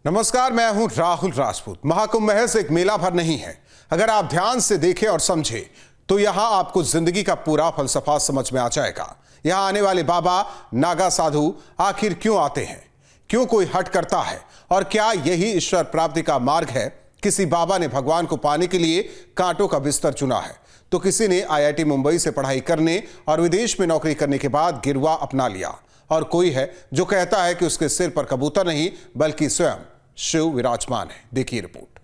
नमस्कार, मैं हूं राहुल राजपूत। महाकुंभ महज एक मेला भर नहीं है। अगर आप ध्यान से देखें और समझें तो यहां आपको जिंदगी का पूरा फलसफा समझ में आ जाएगा। यहां आने वाले बाबा नागा साधु आखिर क्यों आते हैं, क्यों कोई हट करता है और क्या यही ईश्वर प्राप्ति का मार्ग है? किसी बाबा ने भगवान को पाने के लिए कांटों का बिस्तर चुना है, तो किसी ने IIT मुंबई से पढ़ाई करने और विदेश में नौकरी करने के बाद गिरवा अपना लिया, और कोई है जो कहता है कि उसके सिर पर कबूतर नहीं बल्कि स्वयं शिव विराजमान है। देखिए रिपोर्ट।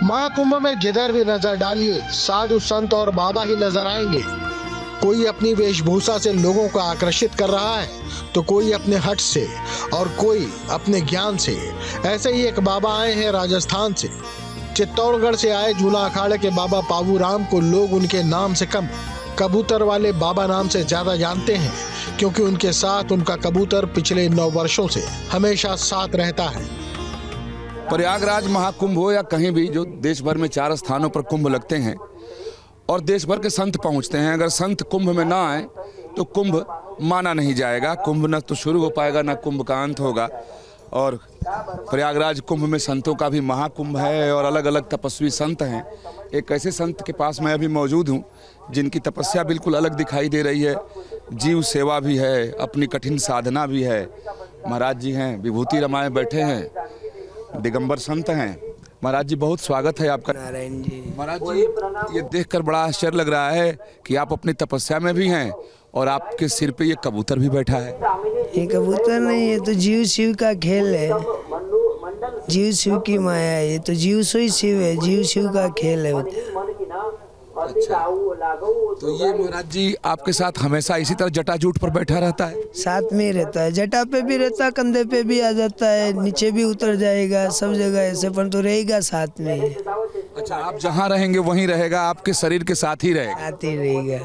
महाकुंभ में जिधर भी नजर डालिए साधु संत और बाबा ही नजर आएंगे। कोई अपनी वेशभूषा से लोगों को आकर्षित कर रहा है तो कोई अपने हट से और कोई अपने ज्ञान से। ऐसे ही एक बाबा आए हैं राजस्थान से। चित्तौड़गढ़ से आए झूला अखाड़े के बाबा पाबू राम को लोग उनके नाम से कम कबूतर वाले बाबा नाम से ज्यादा जानते हैं, क्योंकि उनके साथ उनका कबूतर पिछले 9 वर्षों से हमेशा साथ रहता है। प्रयागराज महाकुंभ हो या कहीं भी, जो देश भर में 4 स्थानों पर कुंभ लगते हैं और देश भर के संत पहुंचते हैं। अगर संत कुंभ में ना आए तो कुंभ माना नहीं जाएगा। कुंभ न तो शुरू हो पाएगा, ना कुंभ का अंत होगा। और प्रयागराज कुंभ में संतों का भी महाकुंभ है और अलग अलग तपस्वी संत हैं। एक ऐसे संत के पास मैं अभी मौजूद हूं जिनकी तपस्या बिल्कुल अलग दिखाई दे रही है। जीव सेवा भी है, अपनी कठिन साधना भी है। महाराज जी हैं, विभूति रमाए बैठे हैं, दिगंबर संत हैं। महाराज जी, बहुत स्वागत है आपका। नारायण जी। महाराज जी, ये देखकर बड़ा आश्चर्य लग रहा है कि आप अपनी तपस्या में भी हैं और आपके सिर पे ये कबूतर भी बैठा है। ये कबूतर नहीं, ये तो जीव शिव का खेल है। जीव शिव की माया है। ये तो जीव सोई शिव है, जीव शिव का खेल है। अच्छा, तो ये महाराज जी आपके साथ हमेशा इसी तरह जटाजूट पर बैठा रहता है? साथ में ही रहता है, जटा पे भी रहता है, कंधे पे भी आ जाता है, नीचे भी उतर जाएगा, सब जगह ऐसे, पर तो रहेगा साथ में ही। अच्छा, आप जहाँ रहेंगे वहीं रहेगा, आपके शरीर के साथ ही रहेगा? साथ ही रहेगा।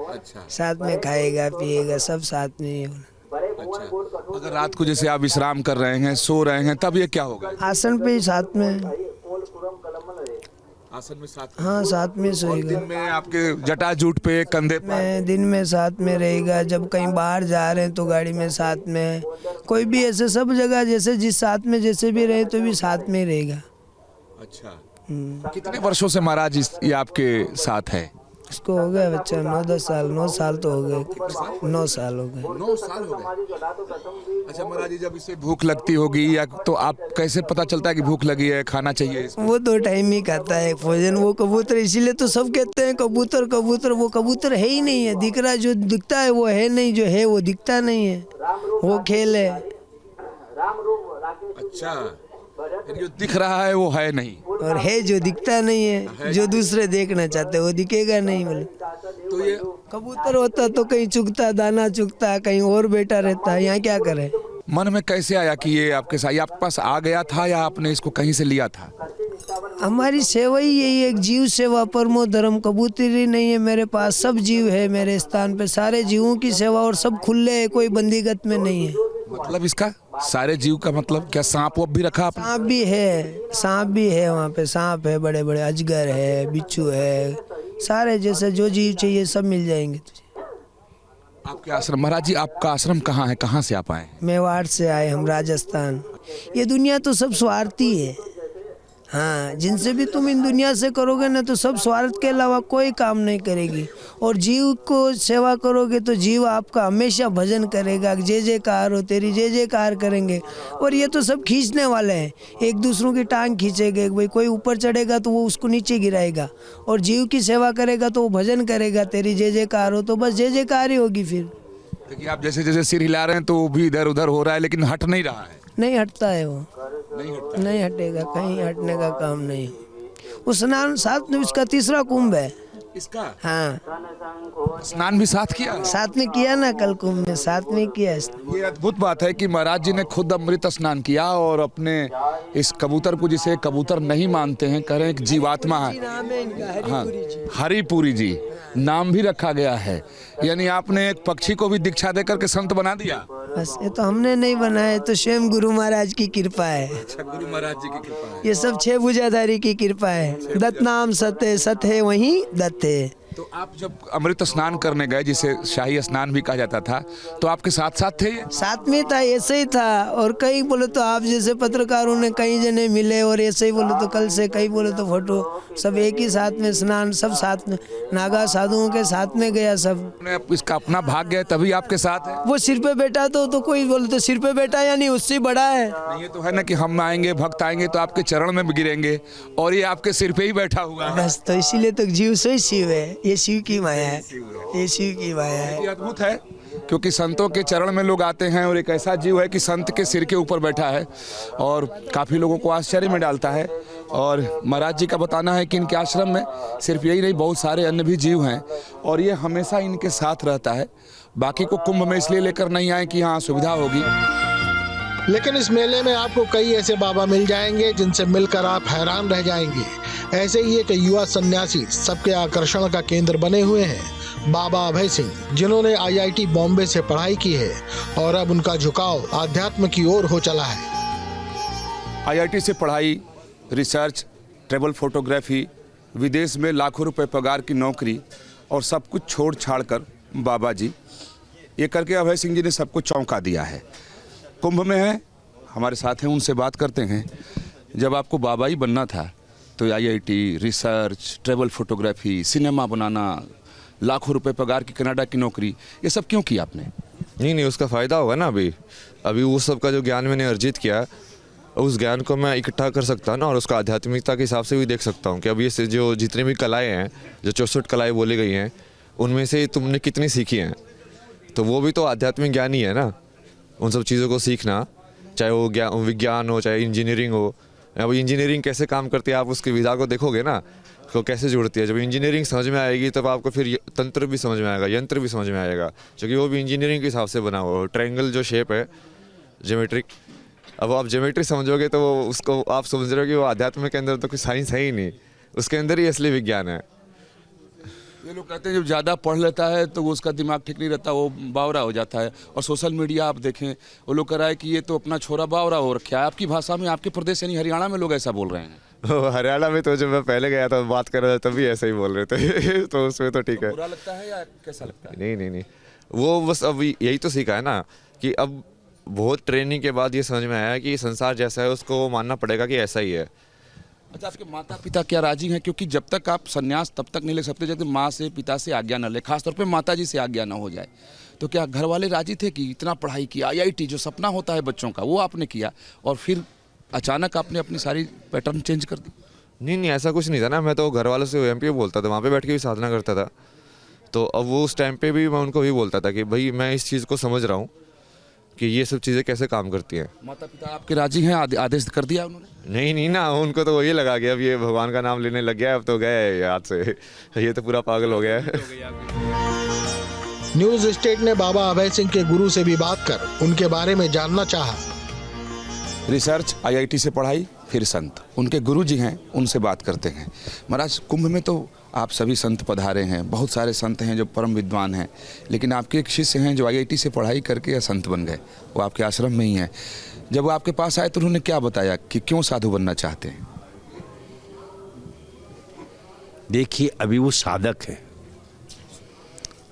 अच्छा, साथ में खाएगा पिएगा, सब साथ में ही। अच्छा। अगर रात को जैसे आप विश्राम कर रहे हैं, सो रहे हैं, तब ये क्या होगा? आसन पे ही साथ में। आसन में साथ? हाँ, साथ में सोएगा। दिन में आपके जटाजूट पे, कंधे पे? में दिन में साथ में रहेगा। जब कहीं बाहर जा रहे हैं तो गाड़ी में साथ में, कोई भी ऐसे सब जगह जैसे जिस साथ में जैसे भी रहे तो भी साथ में रहेगा। अच्छा, कितने वर्षों से महाराज ये आपके साथ है? इसको हो गया बच्चा 9-10 साल। 9 साल तो हो गए। 9 साल हो गए। 9 साल हो गए। अच्छा महाराज जी, जब इसे भूख लगती होगी या तो आप कैसे पता चलता है कि भूख लगी है, खाना चाहिए इसको? वो 2 टाइम ही खाता है भोजन। वो कबूतर, इसीलिए तो सब कहते हैं कबूतर कबूतर। वो कबूतर है ही नहीं है। दिख रहा जो दिखता है वो है नहीं, जो है वो दिखता नहीं है। वो खेल है। अच्छा, जो दिख रहा है वो है नहीं, और है जो दिखता नहीं है। जो दूसरे देखना चाहते वो दिखेगा नहीं। बोले तो ये कबूतर होता तो कहीं चुगता, दाना चुगता, कहीं और बैठा रहता है। यहाँ क्या करे? मन में कैसे आया कि ये आपके साथ, ये आपके पास आ गया था या आपने इसको कहीं से लिया था? हमारी सेवा ही यही है, जीव सेवा परमो धर्म। कबूतरी नहीं है मेरे पास, सब जीव है मेरे स्थान पे। सारे जीवों की सेवा, और सब खुले है, कोई बंदीगत में नहीं है। मतलब इसका सारे जीव का मतलब क्या? सांप भी रखा आपने? सांप भी है, सांप भी है वहाँ पे। सांप है, बड़े बड़े अजगर है, बिच्छू है, सारे जैसे जो जीव चाहिए सब मिल जाएंगे तुझे। आपके आश्रम, महाराज जी आपका आश्रम कहाँ है, कहाँ से आप आए? मेवाड़ से आए हम, राजस्थान। ये दुनिया तो सब स्वार्थी है। हाँ, जिनसे भी तुम इन दुनिया से करोगे ना तो सब स्वार्थ के अलावा कोई काम नहीं करेगी। और जीव को सेवा करोगे तो जीव आपका हमेशा भजन करेगा। जय जयकार हो तेरी, जय जयकार करेंगे। और ये तो सब खींचने वाले हैं, एक दूसरों की टांग खींचेंगे। भाई कोई ऊपर चढ़ेगा तो वो उसको नीचे गिराएगा, और जीव की सेवा करेगा तो वो भजन करेगा, तेरी जय जयकार हो, तो बस जय जयकार ही होगी फिर। देखिए, आप जैसे जैसे सिर हिला रहे हैं तो वो भी इधर उधर हो रहा है, लेकिन हट नहीं रहा है। नहीं हटता है वो, नहीं हटता, नहीं हटेगा, कहीं हटने का काम नहीं। वो स्नान साथ में, उसका 3रा कुंभ है इसका। हाँ, स्नान भी साथ किया? साथ में किया ना, कल कुंभ में साथ में किया। ये अद्भुत बात है कि महाराज जी ने खुद अमृत स्नान किया और अपने इस कबूतर को, जिसे कबूतर नहीं मानते हैं, कह रहे हैं एक जीवात्मा है। हाँ, हरिपुरी जी नाम भी रखा गया है। यानी आपने एक पक्षी को भी दीक्षा देकर के संत बना दिया। बस ये तो हमने नहीं बनाया, तो स्वयं गुरु महाराज की कृपा है। गुरु महाराज जी की कृपा है। ये सब 6 भुजाधारी की कृपा है। दत्त नाम सत है, सत है वहीं दत्त है। तो आप जब अमृत स्नान करने गए, जिसे शाही स्नान भी कहा जाता था, तो आपके साथ साथ थे ये? साथ में था, ऐसे ही था। और कई बोले तो आप जैसे पत्रकारों ने कई जने मिले, और ऐसे ही बोले तो कल से कई बोले तो फोटो, सब एक ही साथ में स्नान, सब साथ में, नागा साधुओं के साथ में गया सब। इसका अपना भाग्य है तभी आपके साथ है। वो सिर पे बैठा तो कोई बोले तो सिर पे बैठा, यानी उससे बड़ा है। नहीं, ये तो है ना कि हम आएंगे, भक्त आएंगे तो आपके चरण में गिरेंगे, और ये आपके सिर पे ही बैठा हुआ है। बस तो इसीलिए तो जीव से ही शिव है। ये शिव की माया है, ये शिव की माया है। ये अद्भुत है, क्योंकि संतों के चरण में लोग आते हैं, और एक ऐसा जीव है कि संत के सिर के ऊपर बैठा है, और काफ़ी लोगों को आश्चर्य में डालता है। और महाराज जी का बताना है कि इनके आश्रम में सिर्फ यही नहीं, बहुत सारे अन्य भी जीव हैं, और ये हमेशा इनके साथ रहता है। बाकी को कुंभ में इसलिए लेकर नहीं आए कि यहाँ सुविधा होगी। लेकिन इस मेले में आपको कई ऐसे बाबा मिल जाएंगे जिनसे मिलकर आप हैरान रह जाएंगे। ऐसे ही एक युवा सन्यासी सबके आकर्षण का केंद्र बने हुए हैं, बाबा अभय सिंह, जिन्होंने IIT बॉम्बे से पढ़ाई की है और अब उनका झुकाव आध्यात्म की ओर हो चला है। IIT से पढ़ाई, रिसर्च, ट्रैवल फोटोग्राफी, विदेश में लाखों रुपए पगार की नौकरी, और सब कुछ छोड़ छाड़ कर बाबा जी, ये करके अभय सिंह जी ने सबको चौंका दिया है। कुंभ में है, हमारे साथ हैं, उनसे बात करते हैं। जब आपको बाबा ही बनना था तो IIT, research, travel photography, cinema बनाना, लाखों रुपए पगार की कनाडा की नौकरी, ये सब क्यों किया आपने? नहीं, उसका फ़ायदा होगा ना। अभी वो सब का जो ज्ञान मैंने अर्जित किया, उस ज्ञान को मैं इकट्ठा कर सकता हूँ ना, और उसका आध्यात्मिकता के हिसाब से भी देख सकता हूँ कि अब ये जो जितनी भी कलाएँ हैं, जो 64 कलाएँ बोली गई हैं, उनमें से तुमने कितनी सीखी हैं। तो वो भी तो आध्यात्मिक ज्ञान ही है ना, उन सब चीज़ों को सीखना, चाहे वो विज्ञान हो, चाहे इंजीनियरिंग हो। अब इंजीनियरिंग कैसे काम करती है, आप उसकी विधा को देखोगे ना, तो कैसे जुड़ती है। जब इंजीनियरिंग समझ में आएगी तब आपको फिर तंत्र भी समझ में आएगा, यंत्र भी समझ में आएगा, क्योंकि वो भी इंजीनियरिंग के हिसाब से बना हुआ है। ट्रायंगल जो शेप है, ज्योमेट्रिक, अब आप ज्योमेट्री समझोगे तो उसको आप समझ रहे हो कि वो आध्यात्म के अंदर तो कुछ साइंस है ही नहीं, उसके अंदर ही असली विज्ञान है। ये लोग कहते हैं जब ज़्यादा पढ़ लेता है तो वो उसका दिमाग ठीक नहीं रहता, वो बावरा हो जाता है। और सोशल मीडिया आप देखें, वो लोग कह रहा है कि ये तो अपना छोरा बावरा हो रखा है। आपकी भाषा में, आपके प्रदेश यानी हरियाणा में लोग ऐसा बोल रहे हैं। हरियाणा में तो जब मैं पहले गया था बात कर रहा था तभी ऐसे ही बोल रहे थे तो उसमें तो ठीक है। बुरा लगता है या कैसा लगता है? नहीं, वो बस अब यही तो सीखा है ना कि अब बहुत ट्रेनिंग के बाद ये समझ में आया कि संसार जैसा है उसको मानना पड़ेगा कि ऐसा ही है। अच्छा, आपके माता पिता क्या राजी हैं? क्योंकि जब तक आप संन्यास तब तक नहीं ले सकते जब तक माँ से, पिता से आज्ञा न ले, खासतौर पे माता जी से आज्ञा न हो जाए। तो क्या घर वाले राजी थे कि इतना पढ़ाई किया, IIT जो सपना होता है बच्चों का वो आपने किया, और फिर अचानक आपने अपनी सारी पैटर्न चेंज कर दी? नहीं, ऐसा कुछ नहीं था ना। मैं तो घर वालों से MP बोलता था, वहाँ पे बैठ के भी साधना करता था। तो अब वो उस टाइम पे भी मैं उनको भी बोलता था कि भाई मैं इस चीज़ को समझ रहा हूँ कि ये सब चीज़ें कैसे काम करती हैं। माता पिता आपके राजी हैं? आदेश कर दिया उन्होंने? नहीं ना, उनको तो वही लगा कि अब ये भगवान का नाम लेने लग गया है, अब तो गए याद से, ये तो पूरा पागल हो गया है। न्यूज स्टेट ने बाबा अभय सिंह के गुरु से भी बात कर उनके बारे में जानना चाहा। रिसर्च, IIT से पढ़ाई, फिर संत, उनके गुरु जी हैं, उनसे बात करते हैं। महाराज, कुंभ में तो आप सभी संत पधारे हैं, बहुत सारे संत हैं जो परम विद्वान हैं, लेकिन आपके एक शिष्य हैं जो IIT से पढ़ाई करके या संत बन गए, वो आपके आश्रम में ही हैं। जब वो आपके पास आए तो उन्होंने क्या बताया कि क्यों साधु बनना चाहते हैं? देखिए, अभी वो साधक है,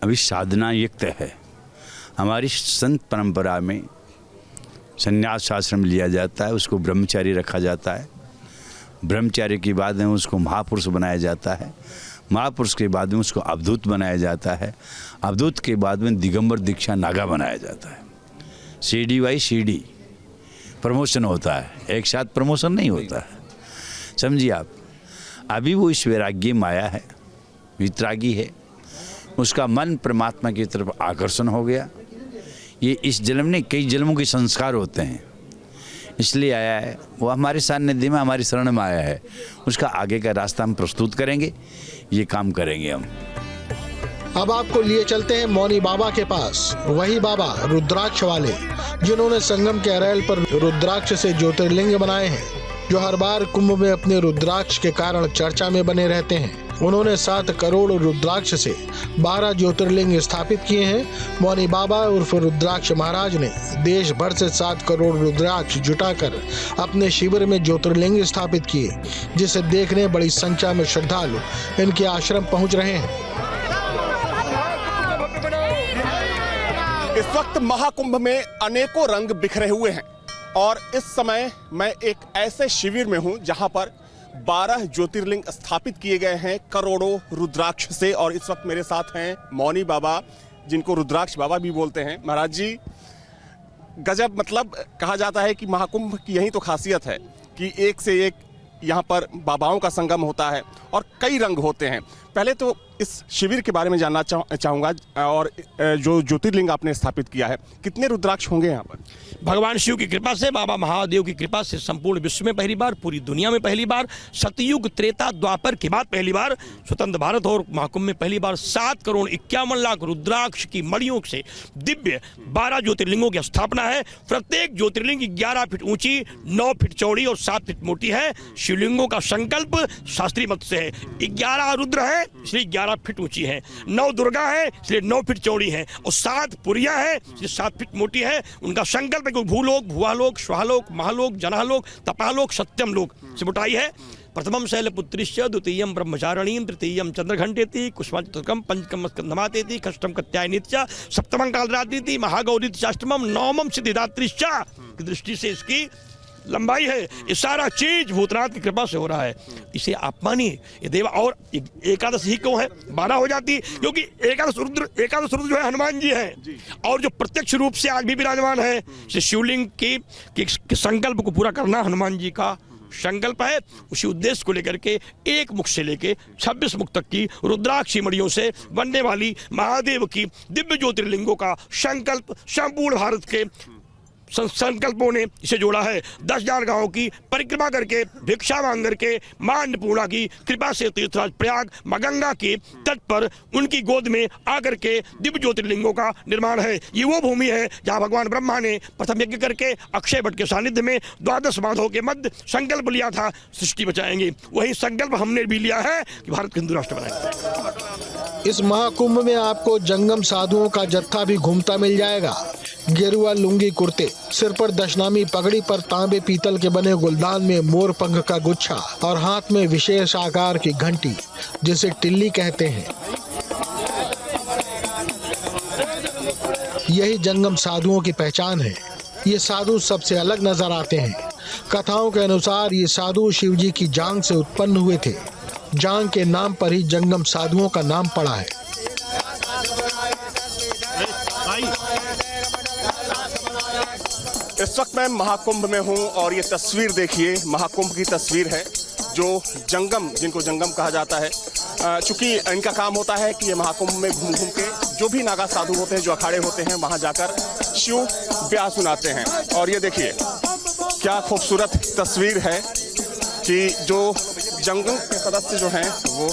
अभी साधना युक्त है। हमारी संत परंपरा में संन्यास आश्रम लिया जाता है, उसको ब्रह्मचारी रखा जाता है। ब्रह्मचारी के बाद में उसको महापुरुष बनाया जाता है, महापुरुष के बाद में उसको अवधूत बनाया जाता है, अवधूत के बाद में दिगंबर दीक्षा नागा बनाया जाता है। CD बाई CD प्रमोशन होता है, एक साथ प्रमोशन नहीं होता है, समझिए आप। अभी वो इस वैराग्य माया है, वितरागी है, उसका मन परमात्मा की तरफ आकर्षण हो गया। ये इस जन्म में कई जन्मों के संस्कार होते हैं, इसलिए आया है। वो हमारे सानिध्य में, हमारी शरण में आया है, उसका आगे का रास्ता हम प्रस्तुत करेंगे, ये काम करेंगे हम। अब आपको लिए चलते हैं मौनी बाबा के पास, वही बाबा रुद्राक्ष वाले जिन्होंने संगम के अरैल पर रुद्राक्ष से ज्योतिर्लिंग बनाए हैं, जो हर बार कुंभ में अपने रुद्राक्ष के कारण चर्चा में बने रहते हैं। उन्होंने 7 करोड़ रुद्राक्ष से 12 ज्योतिर्लिंग स्थापित किए हैं। मौनी बाबा उर्फ रुद्राक्ष महाराज ने देश भर से 7 करोड़ रुद्राक्ष जुटाकर अपने शिविर में ज्योतिर्लिंग स्थापित किए, जिसे देखने बड़ी संख्या में श्रद्धालु इनके आश्रम पहुंच रहे हैं। इस वक्त महाकुंभ में अनेकों रंग बिखरे हुए हैं और इस समय मैं एक ऐसे शिविर में हूं जहां पर 12 ज्योतिर्लिंग स्थापित किए गए हैं करोड़ों रुद्राक्ष से। और इस वक्त मेरे साथ हैं मौनी बाबा, जिनको रुद्राक्ष बाबा भी बोलते हैं। महाराज जी, गजब, मतलब कहा जाता है कि महाकुंभ की यही तो खासियत है कि एक से एक यहाँ पर बाबाओं का संगम होता है और कई रंग होते हैं। पहले तो इस शिविर के बारे में जानना चाहूँगा, और जो ज्योतिर्लिंग आपने स्थापित किया है, कितने रुद्राक्ष होंगे यहाँ पर? भगवान शिव की कृपा से, बाबा महादेव की कृपा से संपूर्ण विश्व में पहली बार, पूरी दुनिया में पहली बार, सतयुग त्रेता द्वापर के बाद पहली बार, स्वतंत्र भारत और महाकुंभ में पहली बार 7 करोड़ 51 लाख रुद्राक्ष की मणियों से दिव्य 12 ज्योतिर्लिंगों की स्थापना है। प्रत्येक ज्योतिर्लिंग 11 फीट ऊंची, 9 फीट चौड़ी और 7 फीट मोटी है। शिवलिंगों का संकल्प शास्त्रीय मत से है। 11 रुद्र है इसलिए 11 फीट ऊंची है, 9 दुर्गा है इसलिए 9 फीट चौड़ी है, और 7 पुरिया है इसलिए 7 फीट मोटी है। उनका संकल्प है कि भूलोक, भुवालोक, स्वालोक, महालोक, जनालोक, तपालोक, सत्यम लोक से बुटाई है। प्रथमम शैलपुत्रिश्च, द्वितीयम ब्रह्मचारिणीम, तृतीयम चंद्रघंटेति, कुष्मांचतुर्कम, पंचकम स्कंदमातेति, षष्ठम कात्यायनीश्च, सप्तमं कालरात्रिति, महागौरीति, अष्टमम नवमम सिद्धिदात्रीश्च की दृष्टि से इसकी लंबाई है। ये सारा चीज भूतनाथ की कृपा से हो रहा है। इसे आप मानिए, ये देवा। और एकादश ही क्यों है? 12 हो जाती, क्योंकि एकादश रुद्र जो है हनुमान जी हैं, और जो प्रत्यक्ष रूप से आज भी विराजमान है। शिवलिंग की संकल्प को पूरा करना हनुमान जी का संकल्प है। उसी उद्देश्य को लेकर के एक मुख से लेके 26 मुख तक की रुद्राक्षी मणियों से बनने वाली महादेव की दिव्य ज्योतिर्लिंगों का संकल्प संपूर्ण भारत के संकल्पों ने इसे जोड़ा है। 10,000 गांवों की परिक्रमा करके, भिक्षा मांग करके, मां अन्नपूर्णा की कृपा से तीर्थराज प्रयाग मां गंगा के तट पर उनकी गोद में आकर के दिव्य ज्योतिर्लिंगों का निर्माण है। ये वो भूमि है जहां भगवान ब्रह्मा ने प्रथम यज्ञ करके अक्षय वट के सानिध्य में 12 माधों के मध्य संकल्प लिया था, सृष्टि बचाएंगे। वही संकल्प हमने भी लिया है कि भारत को हिंदू राष्ट्र बनाएंगे। इस महाकुंभ में आपको जंगम साधुओं का जत्था भी घूमता मिल जाएगा। गेरुआ लुंगी कुर्ते, सिर पर दशनामी पगड़ी पर तांबे पीतल के बने गुलदान में मोर पंख का गुच्छा और हाथ में विशेष आकार की घंटी, जिसे टिल्ली कहते हैं। यही जंगम साधुओं की पहचान है। ये साधु सबसे अलग नजर आते हैं। कथाओं के अनुसार ये साधु शिवजी की जांग से उत्पन्न हुए थे। जांग के नाम पर ही जंगम साधुओं का नाम पड़ा है। इस वक्त मैं महाकुंभ में हूं और ये तस्वीर देखिए, महाकुंभ की तस्वीर है। जो जंगम, जिनको जंगम कहा जाता है, चूंकि इनका काम होता है कि ये महाकुंभ में घूम घूम के जो भी नागा साधु होते हैं, जो अखाड़े होते हैं, वहां जाकर शिव ब्याह सुनाते हैं। और ये देखिए क्या खूबसूरत तस्वीर है कि जो जंगम के सदस्य जो हैं वो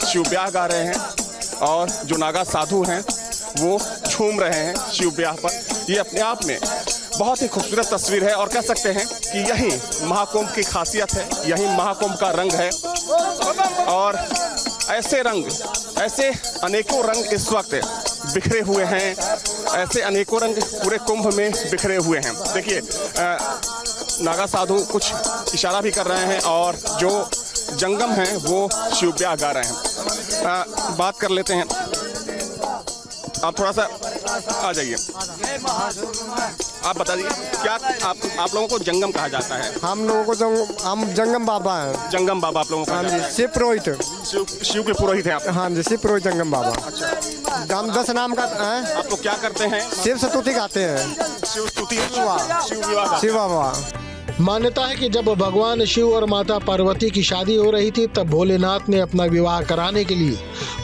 शिव ब्याह गा रहे हैं और जो नागा साधु हैं वो झूम रहे हैं शिव ब्याह पर। ये अपने आप में बहुत ही खूबसूरत तस्वीर है और कह सकते हैं कि यही महाकुंभ की खासियत है, यही महाकुंभ का रंग है। और ऐसे रंग, ऐसे अनेकों रंग इस वक्त बिखरे हुए हैं, ऐसे अनेकों रंग पूरे कुंभ में बिखरे हुए हैं। देखिए नागा साधु कुछ इशारा भी कर रहे हैं और जो जंगम हैं वो शिव ब्याह गा रहे हैं। बात कर लेते हैं, आप थोड़ा सा आ जाइए, आप बता दीजिए क्या आप लोगों को जंगम कहा जाता है? हम लोगों को हम जंगम बाबा हैं। जंगम बाबा आप लोगों को? हाँ जी, शिव पुरोहित। शिव के पुरोहित हैं आप? हाँ जी, शिव पुरोहित जंगम बाबा। अच्छा, हम 10 नाम का हैं। आप लोग क्या करते हैं? शिव स्तुति गाते हैं। शिव स्तुति, शिव विवाह। शिव बाबा। मान्यता है कि जब भगवान शिव और माता पार्वती की शादी हो रही थी, तब भोलेनाथ ने अपना विवाह कराने के लिए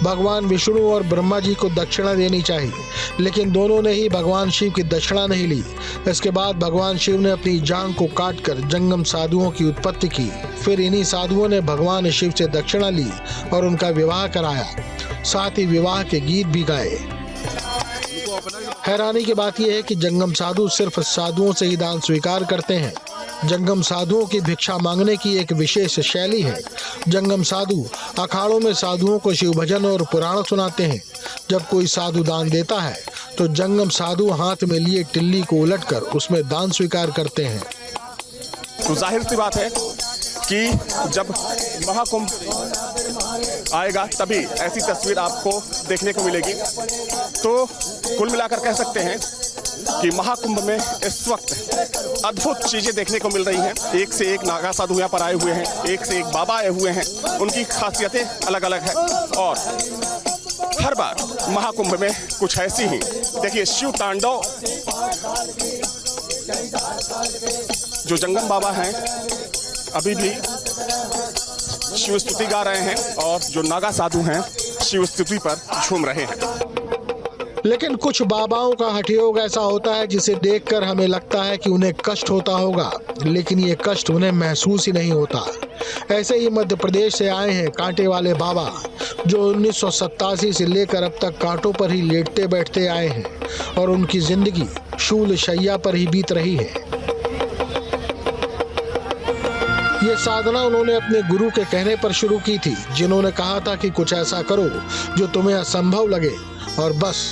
भगवान विष्णु और ब्रह्मा जी को दक्षिणा देनी चाहिए, लेकिन दोनों ने ही भगवान शिव की दक्षिणा नहीं ली। इसके बाद भगवान शिव ने अपनी जांघ को काटकर जंगम साधुओं की उत्पत्ति की। फिर इन्हीं साधुओं ने भगवान शिव से दक्षिणा ली और उनका विवाह कराया, साथ ही विवाह के गीत भी गाए। हैरानी की बात यह है कि जंगम साधु सिर्फ साधुओं से ही दान स्वीकार करते हैं। जंगम साधुओं की भिक्षा मांगने की एक विशेष शैली है। जंगम साधु अखाड़ों में साधुओं को शिव भजन और पुराण सुनाते हैं। जब कोई साधु दान देता है तो जंगम साधु हाथ में लिए टिल्ली को उलटकर उसमें दान स्वीकार करते हैं। तो जाहिर सी बात है कि जब महाकुंभ आएगा तभी ऐसी तस्वीर आपको देखने को मिलेगी। तो कुल मिलाकर कह सकते हैं कि महाकुंभ में इस वक्त अद्भुत चीजें देखने को मिल रही हैं। एक से एक नागा साधु यहाँ पर आए हुए हैं, एक से एक बाबा आए हुए हैं। उनकी खासियतें अलग अलग हैं और हर बार महाकुंभ में कुछ ऐसी ही देखिए शिव तांडव जो जंगम बाबा हैं अभी भी शिव स्तुति गा रहे हैं और जो नागा साधु हैं शिव स्तुति पर झूम रहे हैं। लेकिन कुछ बाबाओं का हठयोग ऐसा होता है जिसे देखकर हमें लगता है कि उन्हें कष्ट होता होगा, लेकिन ये कष्ट उन्हें महसूस ही नहीं होता। ऐसे ही मध्य प्रदेश से आए हैं कांटे वाले बाबा, जो 1987 से लेकर अब तक कांटों पर ही लेटते बैठते आए हैं और उनकी जिंदगी शूल शैया पर ही बीत रही है। ये साधना उन्होंने अपने गुरु के कहने पर शुरू की थी, जिन्होंने कहा था कि कुछ ऐसा करो जो तुम्हें असंभव लगे, और बस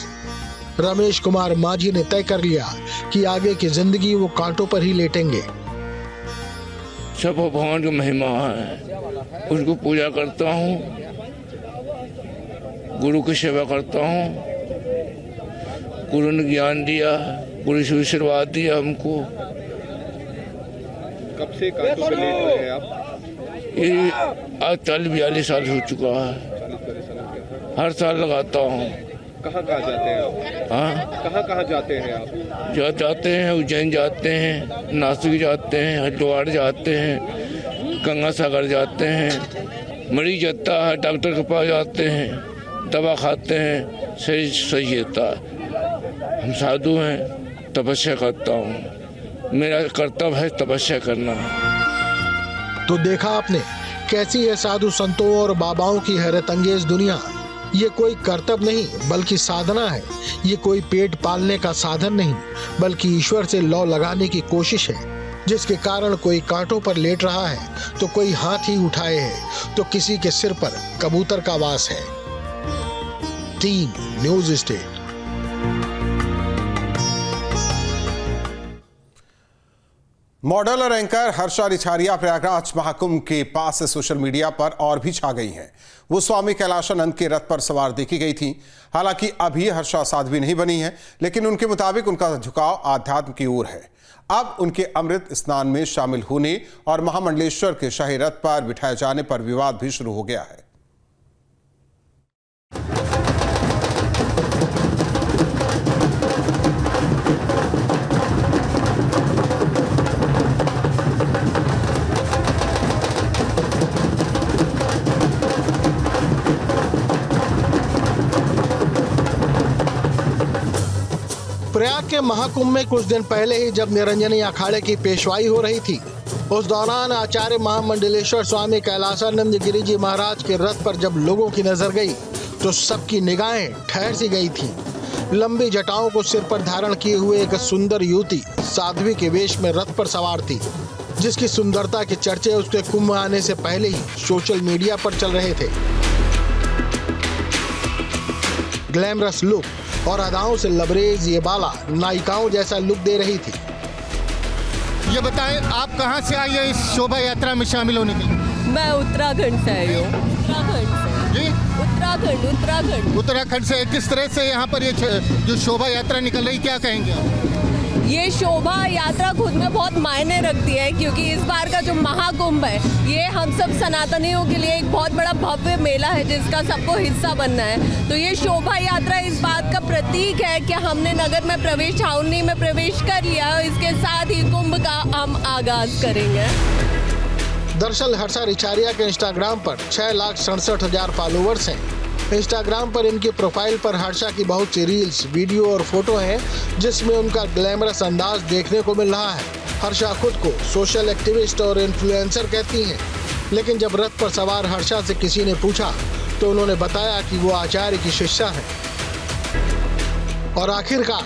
रमेश कुमार माझी ने तय कर लिया कि आगे की जिंदगी वो कांटों पर ही लेटेंगे। सब भगवान की महिमा है, उसको पूजा करता हूँ, गुरु की सेवा करता हूँ। गुरु ने ज्ञान दिया, गुरु से आशीर्वाद दिया हमको। कब से कांटों पे लेट रहे हैं आप? ये आज 40-42 साल हो चुका है। हर साल लगाता हूँ। कहाँ जाते हैं आप? हाँ, कहाँ जाते हैं आप? जाते हैं उज्जैन जाते हैं, नासिक जाते हैं, हरिद्वार जाते हैं, गंगा सागर जाते हैं। मरीज जाता है डॉक्टर के पास जाते हैं, दवा खाते हैं, शरीर सही रहता है। हम साधु हैं, तपस्या करता हूँ, मेरा कर्तव्य है तपस्या करना। तो देखा आपने कैसी है साधु संतों और बाबाओं की हैरत अंगेज दुनिया। ये कोई कर्तव्य नहीं बल्कि साधना है। ये कोई पेट पालने का साधन नहीं बल्कि ईश्वर से लौ लगाने की कोशिश है, जिसके कारण कोई कांटों पर लेट रहा है तो कोई हाथ ही उठाए है तो किसी के सिर पर कबूतर का वास है। Team news state. मॉडल और एंकर हर्षा रिछारिया प्रयागराज महाकुंभ के पास से सोशल मीडिया पर और भी छा गई हैं। वो स्वामी कैलाशानंद के रथ पर सवार देखी गई थी। हालांकि अभी हर्षा साध्वी नहीं बनी है, लेकिन उनके मुताबिक उनका झुकाव आध्यात्म की ओर है। अब उनके अमृत स्नान में शामिल होने और महामंडलेश्वर के शाही रथ पर बिठाए जाने पर विवाद भी शुरू हो गया है। प्रयाग के महाकुंभ में कुछ दिन पहले ही जब निरंजनी अखाड़े की पेशवाई हो रही थी, उस दौरान आचार्य महामंडलेश्वर स्वामी कैलाशानंद गिरी जी महाराज के रथ पर जब लोगों की नजर गई तो सबकी निगाहें ठहर सी गई थी। लंबी जटाओं को सिर पर धारण किए हुए एक सुंदर युवती साध्वी के वेश में रथ पर सवार थी, जिसकी सुंदरता के चर्चे उसके कुंभ आने से पहले ही सोशल मीडिया पर चल रहे थे। ग्लैमरस लुक और अदाओं से लबरेज ये बाला नायिकाओं जैसा लुक दे रही थी। ये बताएं आप कहाँ से आई है इस शोभा यात्रा में शामिल होने के लिए? मैं उत्तराखंड से आई हूँ। जी उत्तराखंड से। किस तरह से यहाँ पर ये जो शोभा यात्रा निकल रही, क्या कहेंगे आप? ये शोभा यात्रा खुद में बहुत मायने रखती है, क्योंकि इस बार का जो महाकुंभ है ये हम सब सनातनियों के लिए एक बहुत बड़ा भव्य मेला है जिसका सबको हिस्सा बनना है। तो ये शोभा यात्रा इस बात का प्रतीक है कि हमने नगर में प्रवेश, छावनी में प्रवेश कर लिया और इसके साथ ही कुंभ का हम आगाज करेंगे। दरअसल हर्षा रिछारिया के इंस्टाग्राम पर 6,67,000 फॉलोअर्स हैं। इंस्टाग्राम पर इनकी प्रोफाइल पर हर्षा की बहुत सी रील्स, वीडियो और फोटो हैं, जिसमें उनका ग्लैमरस अंदाज देखने को मिल रहा है। हर्षा खुद को सोशल एक्टिविस्ट और इन्फ्लुएंसर कहती हैं, लेकिन जब रथ पर सवार हर्षा से किसी ने पूछा तो उन्होंने बताया कि वो आचार्य की शिष्या हैं। और आखिरकार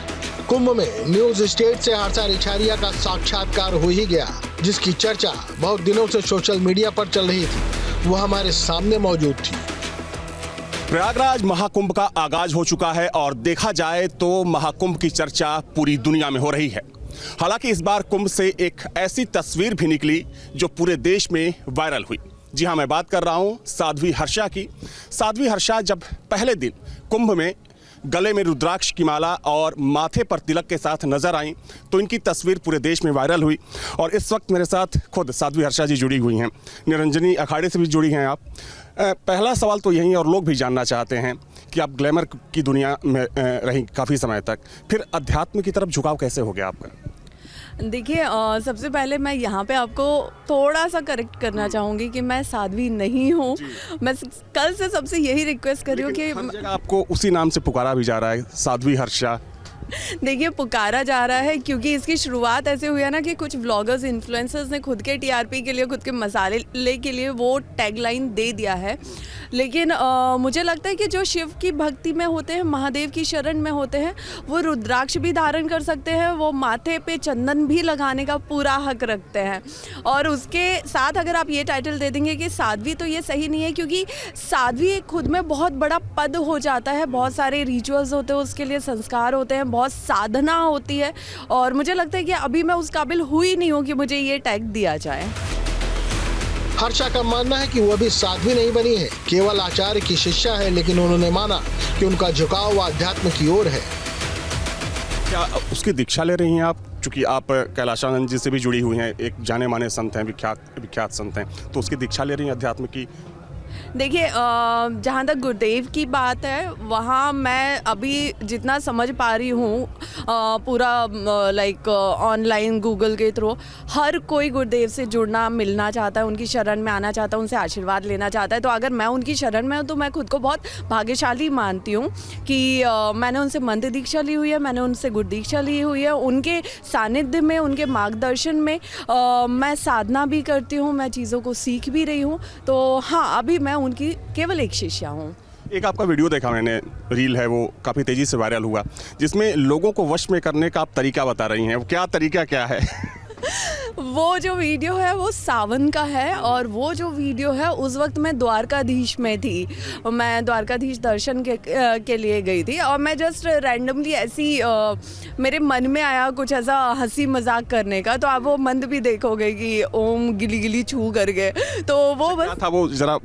कुंभ में न्यूज स्टेट से हर्षा रिछारिया का साक्षात्कार हो ही गया। जिसकी चर्चा बहुत दिनों से सोशल मीडिया पर चल रही थी, वह हमारे सामने मौजूद थी। प्रयागराज महाकुंभ का आगाज हो चुका है और देखा जाए तो महाकुंभ की चर्चा पूरी दुनिया में हो रही है। हालांकि इस बार कुंभ से एक ऐसी तस्वीर भी निकली जो पूरे देश में वायरल हुई। जी हाँ, मैं बात कर रहा हूँ साध्वी हर्षा की। साध्वी हर्षा जब पहले दिन कुंभ में गले में रुद्राक्ष की माला और माथे पर तिलक के साथ नजर आई तो इनकी तस्वीर पूरे देश में वायरल हुई। और इस वक्त मेरे साथ खुद साध्वी हर्षा जी जुड़ी हुई हैं, निरंजनी अखाड़े से भी जुड़ी हैं आप। पहला सवाल तो यही और लोग भी जानना चाहते हैं कि आप ग्लैमर की दुनिया में रही काफ़ी समय तक, फिर अध्यात्म की तरफ झुकाव कैसे हो गया आपका? देखिए, सबसे पहले मैं यहाँ पे आपको थोड़ा सा करेक्ट करना चाहूँगी कि मैं साध्वी नहीं हूँ। मैं कल से सबसे यही रिक्वेस्ट कर रही हूँ कि हर जगह आपको उसी नाम से पुकारा भी जा रहा है, साध्वी हर्षा। देखिए, पुकारा जा रहा है क्योंकि इसकी शुरुआत ऐसे हुई है ना कि कुछ व्लॉगर्स, इन्फ्लुएंसर्स ने खुद के टीआरपी के लिए, खुद के मसाले के लिए वो टैगलाइन दे दिया है। लेकिन मुझे लगता है कि जो शिव की भक्ति में होते हैं, महादेव की शरण में होते हैं, वो रुद्राक्ष भी धारण कर सकते हैं, वो माथे पे चंदन भी लगाने का पूरा हक रखते हैं। और उसके साथ अगर आप ये टाइटल दे देंगे कि साध्वी, तो ये सही नहीं है, क्योंकि साध्वी एक खुद में बहुत बड़ा पद हो जाता है। बहुत सारे रिचुअल्स होते हैं, उसके लिए संस्कार होते हैं, बहुत साधना होती है। और मुझे लगता है कि अभी मैं उस काबिल हुई नहीं हूँ कि मुझे ये टैग दिया जाए। हर्षा का मानना है कि वो अभी साध्वी नहीं बनी है, केवल आचार्य की शिष्या है, लेकिन उन्होंने माना कि उनका झुकाव अध्यात्म की ओर है। क्या उसकी दीक्षा ले रही हैं आप? चूँकि आप कैलाशानंद जी से भी जुड़ी हुई हैं, एक जाने माने संत हैं, विख्यात संत हैं, तो उसकी दीक्षा ले रही हैं अध्यात्म की? देखिए, जहाँ तक गुरुदेव की बात है, वहाँ मैं अभी जितना समझ पा रही हूँ, पूरा लाइक ऑनलाइन गूगल के थ्रू हर कोई गुरुदेव से जुड़ना, मिलना चाहता है, उनकी शरण में आना चाहता है, उनसे आशीर्वाद लेना चाहता है। तो अगर मैं उनकी शरण में हूँ तो मैं खुद को बहुत भाग्यशाली मानती हूँ कि मैंने उनसे मंत्र दीक्षा ली हुई है, मैंने उनसे गुरु दीक्षा ली हुई है। उनके सानिध्य में, उनके मार्गदर्शन में मैं साधना भी करती हूँ, मैं चीज़ों को सीख भी रही हूँ। तो हाँ, अभी मैं उनकी केवल एक शिष्या हूँ। एक आपका वीडियो देखा मैंने, रील है, वो काफ़ी तेज़ी से वायरल हुआ, जिसमें लोगों को वश में करने का आप तरीका बता रही हैं। वो क्या तरीका क्या है? वो जो वीडियो है वो सावन का है, और वो जो वीडियो है उस वक्त मैं द्वारकाधीश में थी। मैं द्वारकाधीश दर्शन के लिए गई थी, और मैं जस्ट रैंडमली ऐसी मेरे मन में आया कुछ ऐसा हंसी मजाक करने का। तो आप वो मंत्र भी देखोगे कि ओम गिली गिली छू करके, तो वो बस था, वो जरा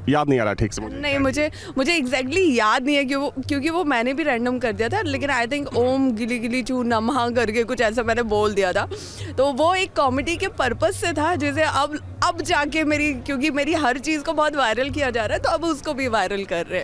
याद नहीं आ रहा ठीक से मुझे। नहीं, मुझे एग्जैक्टली याद नहीं है क्योंकि वो मैंने भी रैंडम कर दिया था, लेकिन आई थिंक ओम गिली गिली छू नमः करके कुछ ऐसा मैंने बोल दिया था। तो वो एक कॉमेडी के पर्पस से था, जिसे अब जाके क्योंकि मेरी हर चीज़ को बहुत वायरल किया जा रहा है, तो अब उसको भी वायरल कर रहे हैं।